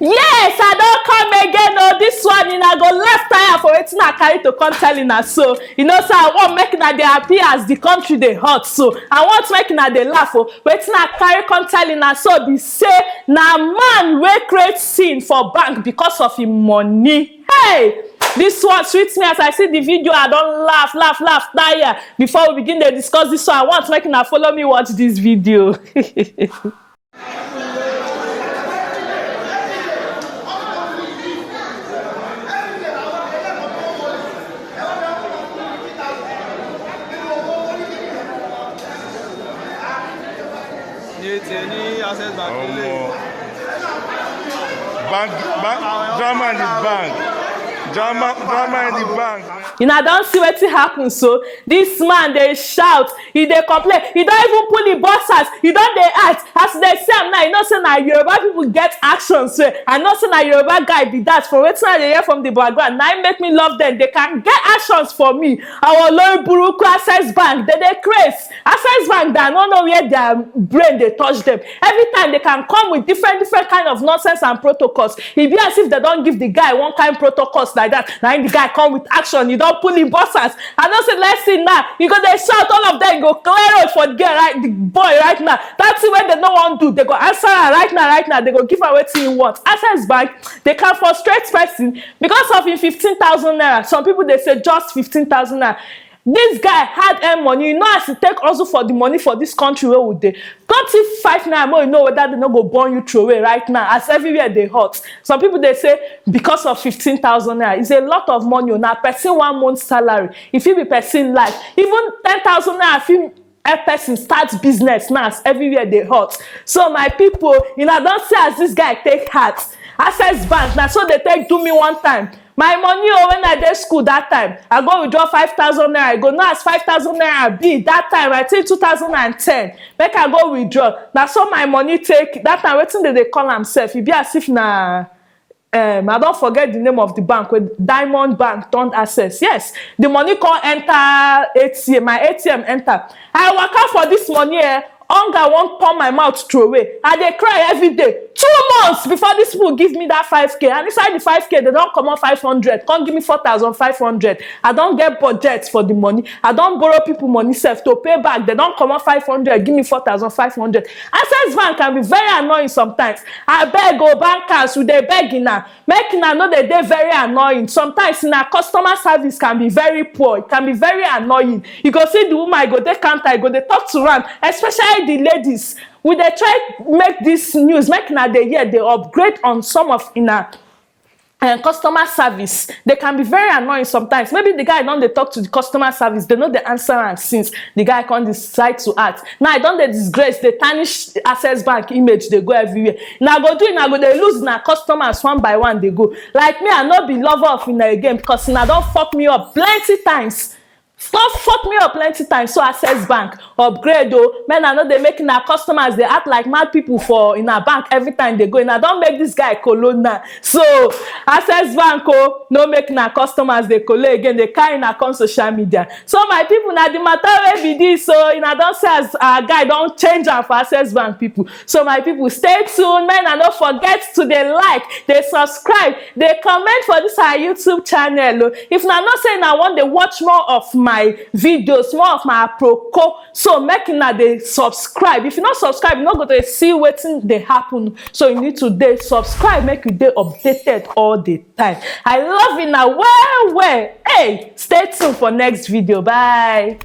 Yes, I don't come again. Oh, this one in I go left tire for wetin I carry to come tell una. So you know, so I want make una dey happy as the country dey hot. So I want make una dey laugh. Oh, wetin I carry come tell una. So be say na man wey create scene for bank because of him money. Hey, this one sweet me as I see the video. I don't laugh tire. Before we begin to discuss this one, I want make una follow me watch this video. Drama in the bank. Drama in the bank. You know, I don't see wetin happen. So this man dey shout, he dey complain, he don't even pull the buses, he don't dey act. As they say am now, you know say na Yoruba people get action. So I know say na Yoruba guy be that. For wetin I dey hear from the background, now it make me love them. They can get actions for me. Our Olori Buruku Access Bank, they craze. Access Bank, they don't know where their brain they touch them. Every time they can come with different kind of nonsense and protocols. It be as if they don't give the guy one kind protocols like that. Now the guy come with action. You don't pull in buses. I don't say let's see now. You go they shout all of them. Go clear out for the girl, right? The boy right now. That's what they don't want to do. They go answer her right now. They go give her what he wants. Access Bank, they can frustrate person because of him 15,000 naira. Some people they say just 15,000 naira. This guy had earn money. You know as he take also for the money for this country where would they? 25 naira more, you know whether they not go burn you throw away right now. As everywhere they hot. Some people they say because of 15,000 naira, it's a lot of money. Now person 1 month salary. If you be person life, even 10,000 naira, if you a person starts business now, as everywhere they hot. So my people, you know, don't say as this guy take heart. Access Bank now, so they take do me one time. My money when I did school that time, I go withdraw 5,000 naira. I go now as 5,000 naira be that time. I think 2010. Make I go withdraw. That's all my money take. That time waiting they call themselves. It be as if na I don't forget the name of the bank with Diamond Bank turned Access. Yes, the money can't enter ATM. My ATM enter. I work out for this money. Hunger won't pour my mouth throw away. I dey cry every day. 2 months before this people give me that 5k, and inside the 5k they don't come on 500. Can't give me 4,500. I don't get budget for the money. I don't borrow people money self to pay back. They don't come on 500. Give me 4,500. Access Bank can be very annoying sometimes. I beg go bankers with they begging now. Making I know that they're very annoying. Sometimes in our customer service can be very poor. It can be very annoying. You go see the woman, I go they counter, go they talk to run, especially the ladies. We they try make this news, make na the year they upgrade on some of in a customer service. They can be very annoying sometimes. Maybe the guy don't they talk to the customer service, they know the answer, and since the guy can't decide to act. Now I don't they disgrace, they tarnish Access Bank image, they go everywhere. Now go do it, now go they lose now customers one by one they go. Like me, I not be lover of in a game because now don't fuck me up plenty times. Stop fuck me up plenty times. So Access Bank upgrade though. Man, I know they making our customers, they act like mad people for in our bank every time they go. And I don't make this guy colonna. So Access Bank oh, no making our customers they colo again, they carry in our social media. So my people now the matter will be this. So in I don't say as our guy don't change am for Access Bank people. So my people stay tuned, man, and don't forget to they like, they subscribe, they comment for this our YouTube channel. If now not saying I want to watch more of my videos, more of my apropos, so make na they subscribe. If you not subscribe, you not go to see wetin they happen. So you need to dey subscribe, make you dey updated all the time. I love you now. Well, hey, stay tuned for next video. Bye.